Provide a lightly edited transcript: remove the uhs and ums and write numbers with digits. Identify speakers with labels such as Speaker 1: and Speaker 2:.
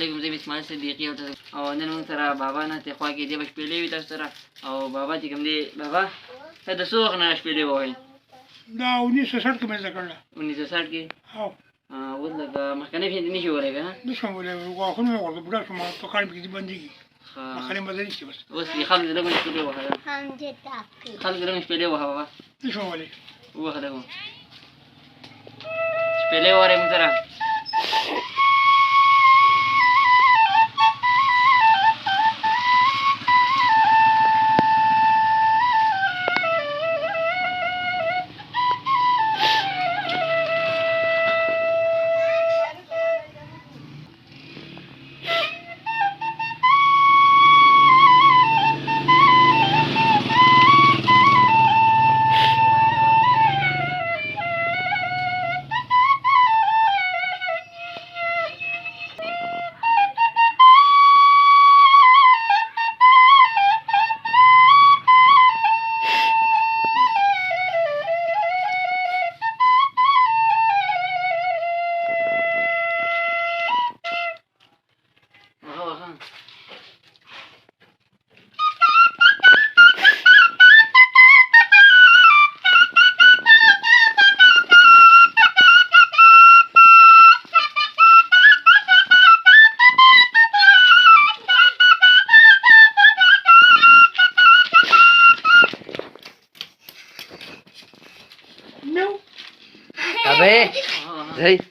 Speaker 1: علیکم زه اسماعیل صدیقي او نن موږ سره بابا نه ته خوا کې دی شپېلې وي تاسو سره او بابا چې کوم دی بابا ته د څو وخت نه شپېلې ووایي
Speaker 2: دا 1960 کې مې زده کړله
Speaker 1: 1960 کې
Speaker 2: او
Speaker 1: اوس لکه مخکنۍ پېښې نه شي ویلی که نه
Speaker 2: نشم ویلی غاښونه مې غورځه بوډا شوم په کاڼ پکې بندېږي مخکنۍ مزه نشته بس
Speaker 1: اوس دې خلک لږ شپېلې ووهه خلک لږ شپېلې ووهه بابا
Speaker 2: نشم ویلی
Speaker 1: ووهه لږ شپېلې ووهه موږ سره Abe, hey.